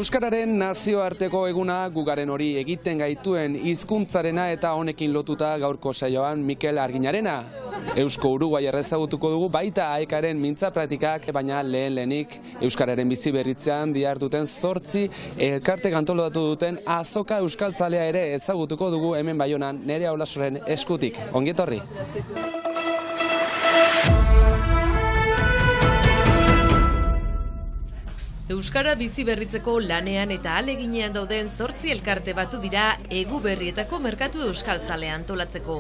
Euskararen nazioarteko eguna gugaren hori egiten gaituen hizkuntzarena eta honekin lotuta gaurko saioan Mikel Arginarena. Eusko Uruguaiar ezagutuko dugu baita AEKaren mintza praktikak, baina lehenik Euskararen bizi berritzean diharduten 8 elkarte antolatu duten azoka euskaltzalea ere ezagutuko dugu hemen Baionan Nerea Olasoren eskutik. Ongi etorri. Euskara bizi berritzeko lanean eta ahaleginean dauden 8 elkarte batu dira Egu Berrietako merkatu euskaltzalea antolatzeko.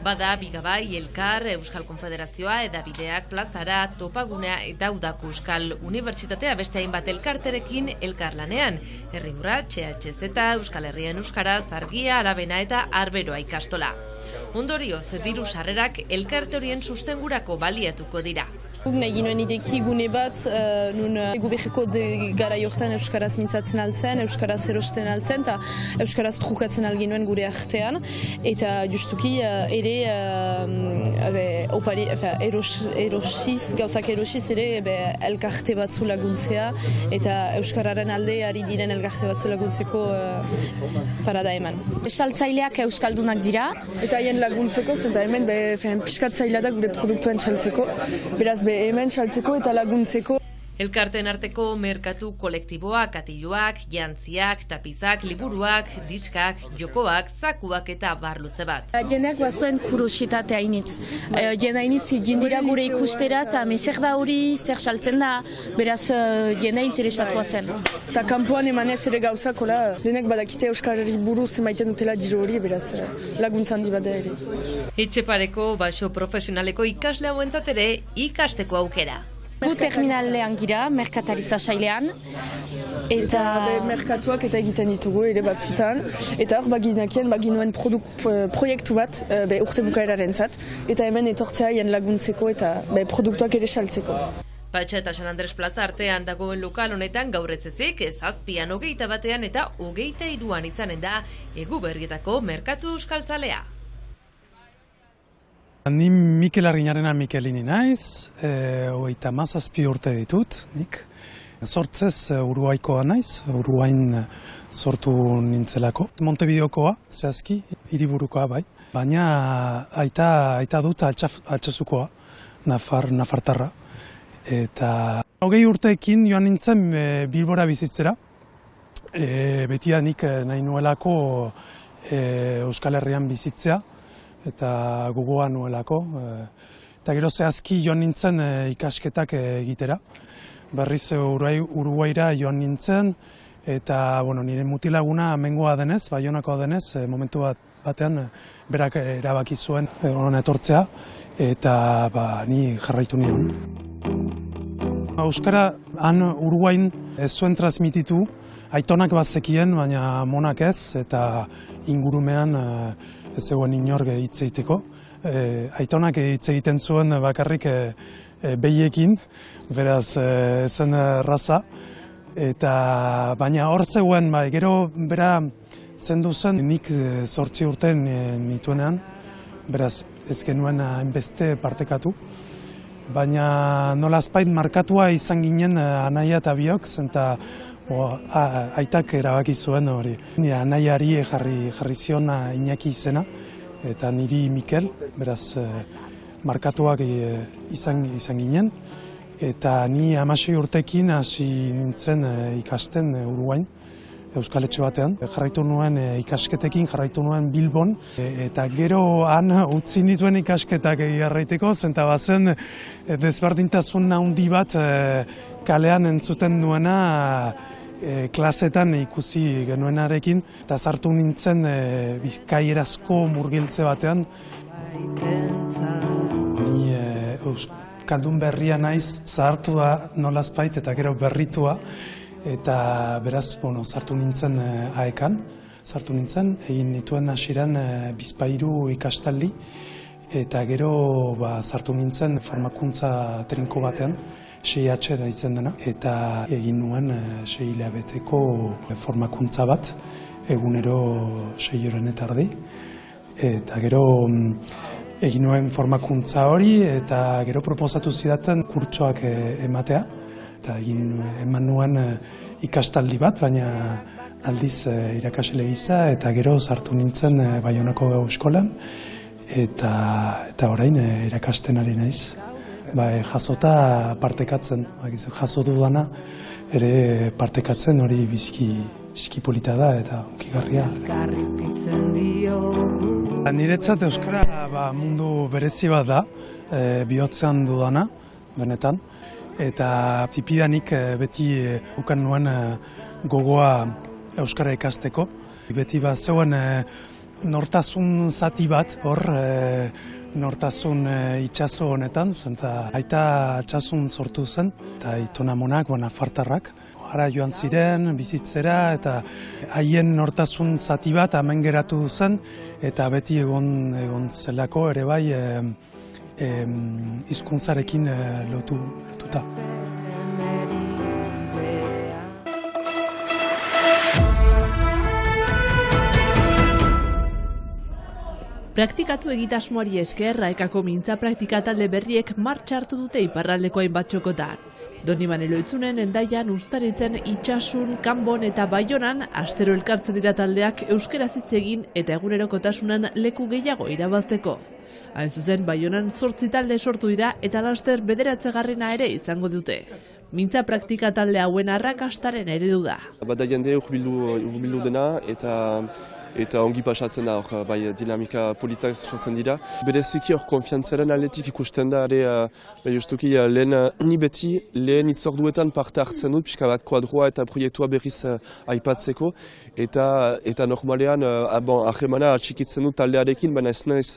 Bada Bigabai, Elkar, Euskal Konfederazioa, Edabideak, Plazara, Topagunea eta Udako Euskal Unibertsitatea beste hainbat elkarterekin elkarlanean. Herrigurra, CHZ, Euskal Herrien Euskara, Zargia, Alabena eta Arberoa ikastola. Ondorioz, diru sarrerak elkarte horien sustengurako baliatuko dira. Nahi ginoen ideki gune bat, nun Egu Berriko garai horretan Euskaraz mintzatzen altzen, Euskaraz erosten altzen, eta Euskaraz trukatzen alginuen gure artean. Eta justuki ere gauzak erosiz ere elkarte batzu laguntzea, eta Euskararen alde ari diren elkarte batzu laguntzeko parada eman. Saltzaileak euskaldunak dira. Eta haien laguntzeko, zenta hemen piskatzailea da gure produktuen saltzeko, beraz hemen saltzeko eta laguntzeko. Elkarten arteko merkatu kolektiboak, katiluak, jantziak, tapizak, liburuak, diskak, jokoak, zakuak eta barluze bat. Jendeak bazuen kuriositatea hainitz. Jende hainitz jindira gure ikustera eta zer da hori, zer saltzen da, beraz jende interesatua zen. Eta kanpoan emanez ere gauzakola, denek badakite Euskarari buruz emaiten dutela diru hori, beraz laguntza handi bada ere. Etxepareko baso profesionaleko ikasle hauentzat ere ikasteko aukera. Gu terminalean gira, merkataritza sailean. Eta merkatuak eta egiten ditugu ere batzutan. Eta hor baginuen proiektu bat urte bukaeraren zat. Eta hemen etortzea haien laguntzeko eta produktuak ere saltzeko. Patxa eta San Andres Plaza artean dagoen lokal honetan gaur ez ezik, 7an 21 eta 23an izanen da Egu Berrietako merkatu euskaltzalea. Ni Mikel Arginarena Mikelini naiz, 37 urte ditut, nik. Sortzez Uruguaikoa naiz, Uruguain sortu nintzelako. Montevideokoa, zehazki, hiriburukoa bai. Baina aita dut altsazukoa, nafartarra. Eta 20 urteekin joan nintzen Bilbora bizitzera. Betidanik nahi nuelako Euskal Herrian bizitzea. Eta gogoa nuelako. Eta gero zehazki joan nintzen ikasketak egitera. Berriz Uruguaira joan nintzen, eta nire mutilaguna amengoa denez, Baionakoa denez, momentu batean berak erabaki zuen hona etortzea, eta ni jarraitu nion. Euskara han Uruguain ez zuen transmititu, aitonak bazekien, baina monak ez, eta ingurumean ez zegoen inork hitz egiteko. Aitonak hitz egiten zuen bakarrik behiekin, beraz zen raza. Baina hor zegoen, gero bera zendu zen, nik 8 urte nituenean, beraz ez genuen hainbeste partekatu. Baina nolazpait markatua izan ginen anaia eta biok, zenta aitak erabaki zuen hori. Anaiari jarri zion Iñaki izena, eta niri Mikel, beraz markatuak izan ginen. Eta ni 16 urtekin hasi nintzen ikasten Uruguain, Euskaletxe batean. Jarraitu nuen ikasketekin, jarraitu nuen Bilbon, eta gero han utzi nituen ikasketak jarraiteko, zenta bazen desberdintasun handi bat kalean entzuten nuena klasetan ikusi genuenarekin, eta sartu nintzen bizkaierazko murgiltze batean. Ni euskaldun berria naiz, zahartu da nolazpait eta gero berritua, eta beraz, sartu nintzen AEKan, egin nituen hasieran bizpahiru ikastaldi, eta gero sartu nintzen formakuntza trinko batean, 6H da izen dena, eta egin nuen 6 hilabeteko formakuntza bat, egunero 6 horen eta erdi. Eta gero egin nuen formakuntza hori, eta gero proposatu zidaten kurtsoak ematea, eta eman nuen ikastaldi bat, baina aldiz irakasle gisa, eta gero sartu nintzen Baionako eskolan, eta orain irakasten ari naiz. Jasota partekatzen, jaso dudana ere partekatzen, hori biziki polita da eta unkigarria. Niretzat euskara mundu berezi bat da, bihotzean dudana, benetan, eta tipidanik beti ukan nuen gogoa euskara ikasteko. Beti bat zeuen nortasun zati bat, hor nortasun itxaso honetan, zenta aita itxasun sortu zen, eta aitonamonak, nafartarrak. Hara joan ziren, bizitzera, eta haien nortasun zati bat hemen geratu zen, eta beti egon zelako ere bai hizkuntzarekin lotuta. Praktikatu egitasmoari esker, Aekako mintza praktika talde berriek martxa hartu dute iparraldeko hainbat txokotan. Doniban Eloitzunen, Hendaian, Uztaritzen, Itsasun, Kanbon eta Baionan astero elkartzen dira taldeak euskaraz hitz egin eta egunerokotasunan leku gehiago irabazteko. Hain zuzen, Baionan 8 talde sortu dira eta laster 9. ere izango dute. Mintza praktika talde hauen arrakastaren eredu da. Bada jende urbildu dena eta ongi pasatzen da, bai dinamika politak sortzen dira. Bereziki hor konfiantzaren aldetik ikusten da, justuki ni beti lehen itzorduetan parte hartzen dut, pixka bat kuadroa eta proiektua berriz aipatzeko, eta normalean ahemana atxikitzen dut taldearekin, baina ez naiz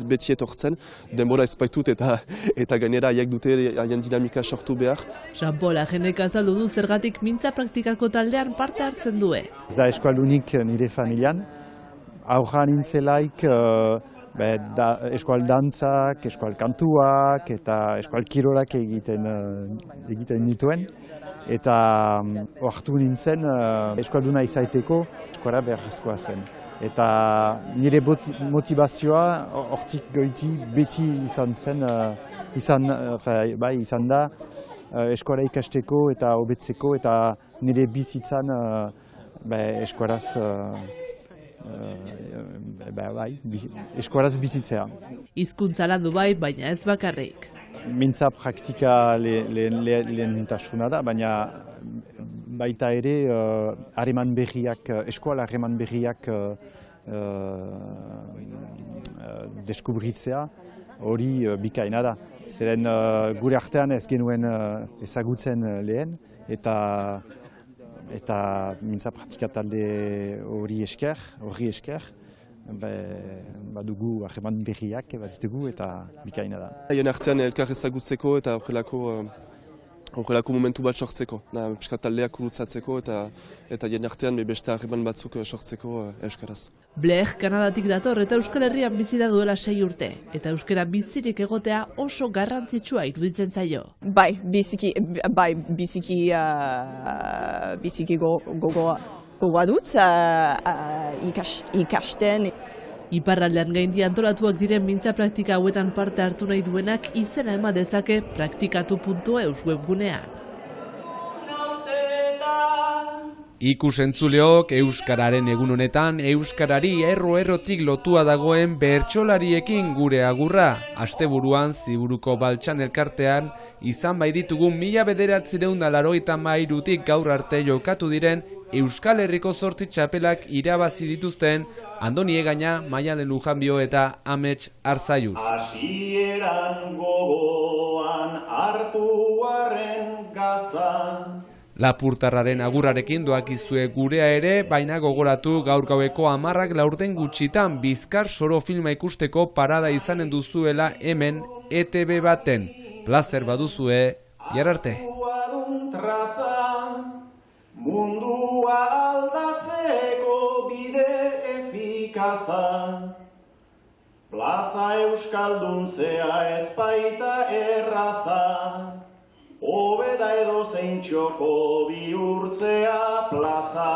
beti etortzen, denbora ez baitut eta gainera haiek dute haien dinamika sortu behar. Jean-Paul agendek azaldu du zergatik mintza praktikako taldean parte hartzen due. Ez da eskualunik nire familian, aurran nintzelaik eskual dantzak, eskual kantuak eta eskual kirolak egiten nituen. Eta hartu nintzen eskualduna izaiteko eskuala beharrezkoa zen. Eta nire motivazioa hortik goiti beti izan da eskuala ikasteko eta hobetzeko eta nire bizitzan eskualaz bizitzea. Hizkuntza landu bai, baina ez bakarrik. Mintza praktika lehentasuna da, baina baita ere harreman berriak, eskola harreman berriak deskubritzea hori bikaina da. Zeren gure artean ez genuen ezagutzen lehen eta mintza praktika talde horri esker, badugu harreman berriak baditugu eta bikaina da. Haien artean elkar ezagutzeko eta horrelako momentu bat sortzeko. Piskat taldeak urutzatzeko eta haien artean beste harreman batzuk sortzeko euskaraz. Blair Kanadatik dator eta Euskal Herrian bizi da duela 6 urte. Eta euskara bizirik egotea oso garrantzitsua iruditzen zaio. Biziki gogoa dut ikasten. Iparraldean gaindi antolatuak diren mintza praktika hauetan parte hartu nahi duenak izena ema dezake praktikatu.eus webgunean. Ikusentzuleok euskararen egun honetan euskarari errotik lotua dagoen bertsolariekin gure agurra. Asteburuan Ziburuko Baltsan elkartean izan bai ditugu 1983tik gaur arte jokatu diren Euskal Herriko 8 txapelak irabazi dituzten Andoni Egaña, Maialen Lujanbio eta Amets Arzaiuz. Hasieran gogoan hartu arren gaza. Lapurtarraren agurrarekin doakizue gurea ere, baina gogoratu gaur gaueko 10 laurden gutxitan Bizkar Soro filma ikusteko parada izanen duzuela hemen ETV baten. Plazer baduzue, jararte. Mundua aldatzeko bide efikaza. Plaza euskalduntzea ez baita erraza. Hobeda edo zein txoko bihurtzea plaza.